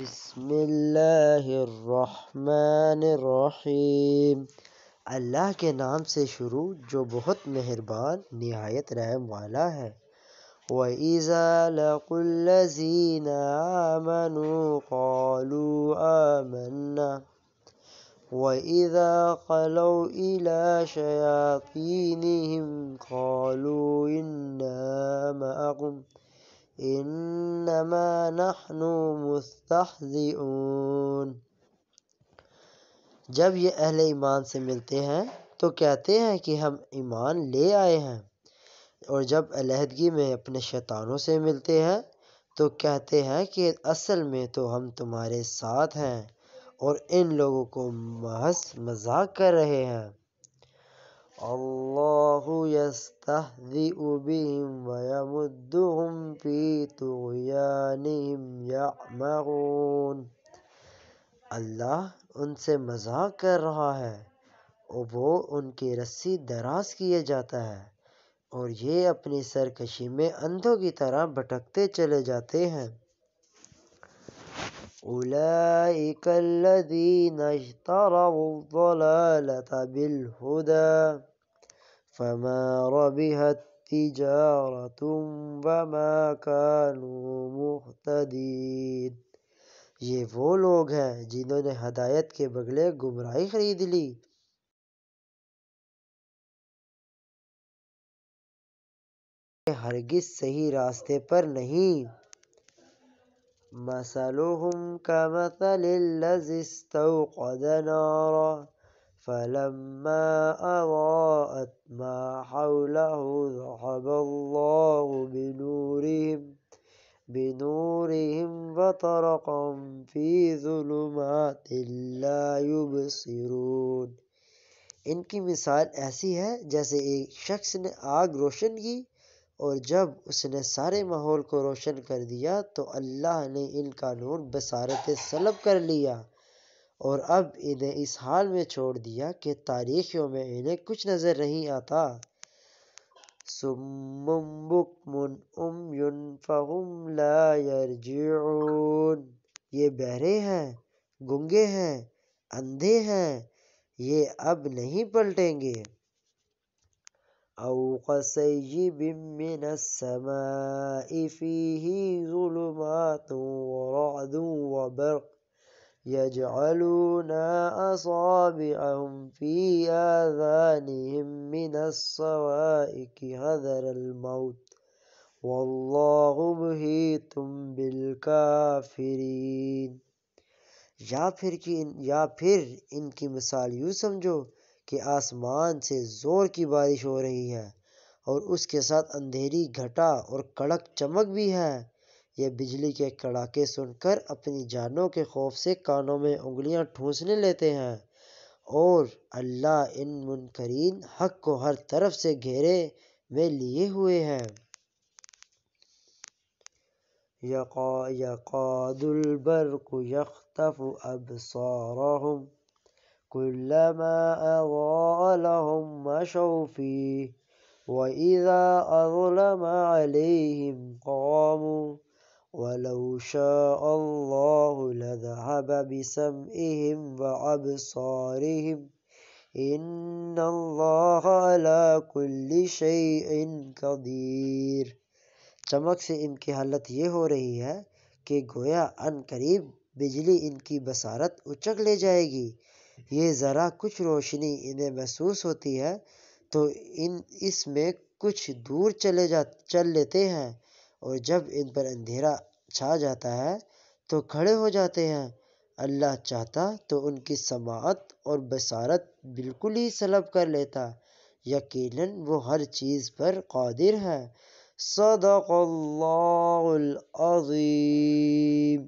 بسم اللہ الرحمن الرحیم۔ اللہ کے نام سے شروع جو بہت مہربان نہایت رحم والا ہے۔ وَإِذَا لَقُوا الَّذِينَ آمَنُوا قَالُوا آمَنَّا وَإِذَا خَلَوْا إِلَى شَيَاطِينِهِمْ قَالُوا إِنَّا مَعَكُمْ انما نحن مستہزئون۔ جب یہ اہل ایمان سے ملتے ہیں تو کہتے ہیں کہ ہم ایمان لے آئے ہیں، اور جب علیحدگی میں اپنے شیطانوں سے ملتے ہیں تو کہتے ہیں کہ اصل میں تو ہم تمہارے ساتھ ہیں اور ان لوگوں کو محض مذاق کر رہے ہیں۔ اللہ یستہزئ بہم ویمدہم فی طغیانہم یعمہون۔ اللہ ان سے مذاق کر رہا ہے اور وہ ان کی رسی دراز کیے جاتا ہے، اور یہ اپنی سرکشی میں اندھوں کی طرح بھٹکتے چلے جاتے ہیں۔ اولئک الذین اشتروا الضلالۃ بالہدی فما ربحت تجارتهم وما كانوا مہتدین۔ یہ وہ لوگ ہیں جنہوں نے ہدایت کے بدلے گمراہی خرید لی۔ ہرگز صحیح راستے پر نہیں۔ مثلهم كمثل الذي استوقد نارا فلما أضاءت ما حوله ذهب الله بنورهم وتركهم في ظلمات لا يبصرون۔ ان کی مثال ایسی ہے جیسے ایک شخص نے آگ روشن کی، اور جب اس نے سارے ماحول کو روشن کر دیا تو اللہ نے ان کا نور بصارت سلب کر لیا، اور اب انہیں اس حال میں چھوڑ دیا کہ تاریکیوں میں انہیں کچھ نظر نہیں آتا۔ صم بکم عمی فہم لا یرجعون۔ یہ بہرے ہیں، گنگے ہیں، اندھے ہیں، یہ اب نہیں پلٹیں گے۔ او کصیب من السماء فیہ ظلمات ورعد وبرق یجعلون اصابعهم فی آذانهم من الصواعق حذر الموت واللہ محیط بالکافرین۔ یا پھر ان کی مثال یوں سمجھو کہ آسمان سے زور کی بارش ہو رہی ہے، اور اس کے ساتھ اندھیری گھٹا اور کڑک چمک بھی ہے۔ یہ بجلی کے کڑاکے سن کر اپنی جانوں کے خوف سے کانوں میں انگلیاں ٹھونسنے لیتے ہیں، اور اللہ ان منکرین حق کو ہر طرف سے گھیرے میں لیے ہوئے ہے۔ یکاد البرق یخطف ابصارهم كلما أضاء لهم مشوا فيه وإذا أظلم عليهم قاموا ولو شاء الله لذهب بسمعهم وأبصارهم إن الله على كل شيء قدير۔ چمک سے ان کی حالت یہ ہو رہی ہے کہ گویا ان قریب بجلی ان کی بصارت اچک لے جائے گی۔ یہ ذرا کچھ روشنی انہیں محسوس ہوتی ہے تو اس میں کچھ دور چل لیتے ہیں، اور جب ان پر اندھیرا چھا جاتا ہے تو کھڑے ہو جاتے ہیں۔ اللہ چاہتا تو ان کی سماعت اور بصارت بالکل ہی سلب کر لیتا، یقیناً وہ ہر چیز پر قادر ہے۔ صدق اللہ العظیم۔